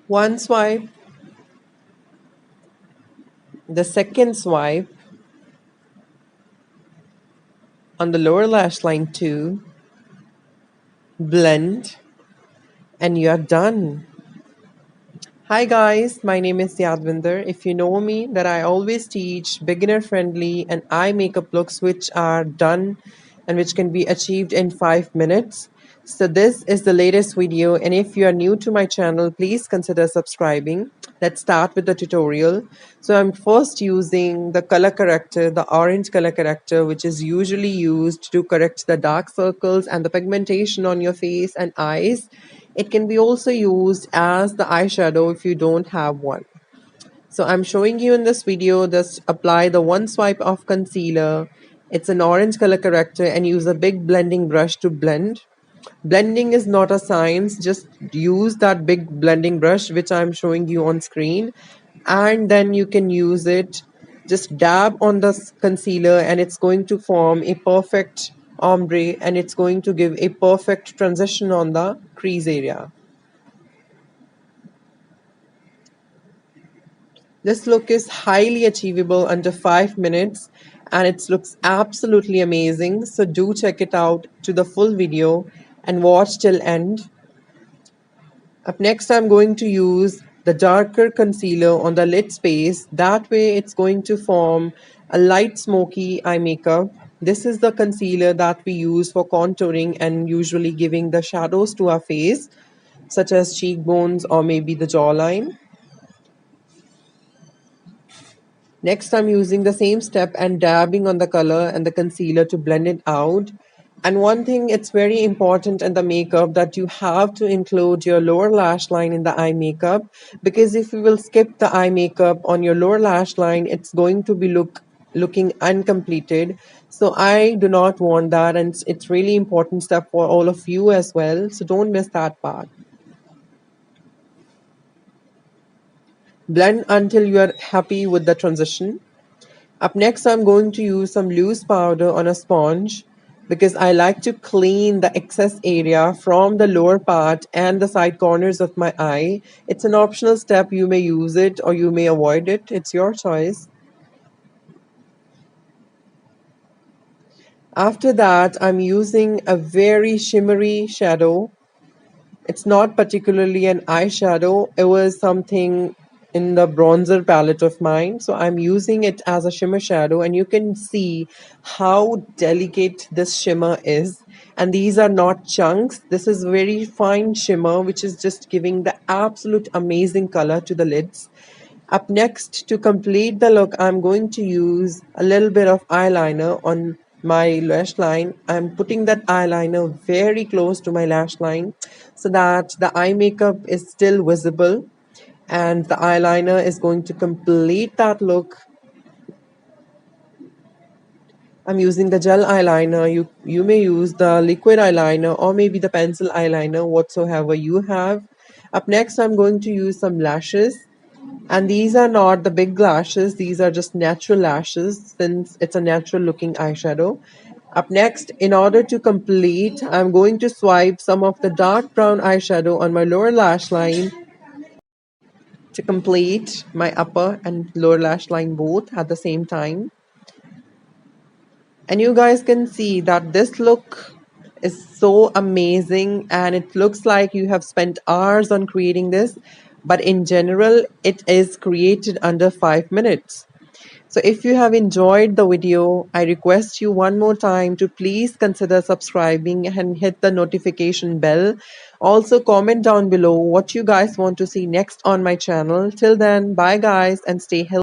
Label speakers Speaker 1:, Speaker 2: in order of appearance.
Speaker 1: One swipe, the second swipe on the lower lash line too, blend, and you're done. Hi guys, my name is Yadvinder. If you know me, that I always teach beginner friendly and eye makeup looks which are done and which can be achieved in 5 minutes. So this is the latest video, and if you are new to my channel, please consider subscribing. Let's start with the tutorial. So I'm first using the color corrector, the orange color corrector, which is usually used to correct the dark circles and the pigmentation on your face and eyes. It can be also used as the eyeshadow if you don't have one. So I'm showing you in this video, just apply the one swipe of concealer. It's an orange color corrector, and use a big blending brush to blend. Blending is not a science, just use that big blending brush which I'm showing you on screen, and then you can use it. Just dab on the concealer and it's going to form a perfect ombre, and it's going to give a perfect transition on the crease area. This look is highly achievable under 5 minutes, and it looks absolutely amazing. So do check it out to the full video and watch till end. Up next, I'm going to use the darker concealer on the lid space. That way it's going to form a light smoky eye makeup. This is the concealer that we use for contouring and usually giving the shadows to our face, such as cheekbones or maybe the jawline. Next, I'm using the same step and dabbing on the color and the concealer to blend it out. And one thing, it's very important in the makeup that you have to include your lower lash line in the eye makeup, because if you will skip the eye makeup on your lower lash line, it's going to be looking uncompleted. So I do not want that, and it's really important step for all of you as well. So don't miss that part. Blend until you are happy with the transition. Up next, I'm going to use some loose powder on a sponge, because I like to clean the excess area from the lower part and the side corners of my eye. It's an optional step. You may use it or you may avoid it. It's your choice. After that, I'm using a very shimmery shadow. It's not particularly an eyeshadow. It was something in the bronzer palette of mine. So I'm using it as a shimmer shadow, and you can see how delicate this shimmer is. And these are not chunks. This is very fine shimmer, which is just giving the absolute amazing color to the lids. Up next, to complete the look, I'm going to use a little bit of eyeliner on my lash line. I'm putting that eyeliner very close to my lash line so that the eye makeup is still visible, and the eyeliner is going to complete that look. I'm using the gel eyeliner. You may use the liquid eyeliner or maybe the pencil eyeliner, whatsoever you have. Up next, I'm going to use some lashes. And these are not the big lashes, these are just natural lashes, since it's a natural looking eyeshadow. Up next, in order to complete, I'm going to swipe some of the dark brown eyeshadow on my lower lash line to complete my upper and lower lash line both at the same time. And you guys can see that this look is so amazing, and it looks like you have spent hours on creating this, but in general it is created under 5 minutes. So if you have enjoyed the video, I request you one more time to please consider subscribing and hit the notification bell. Also comment down below what you guys want to see next on my channel. Till then, bye guys, and stay healthy.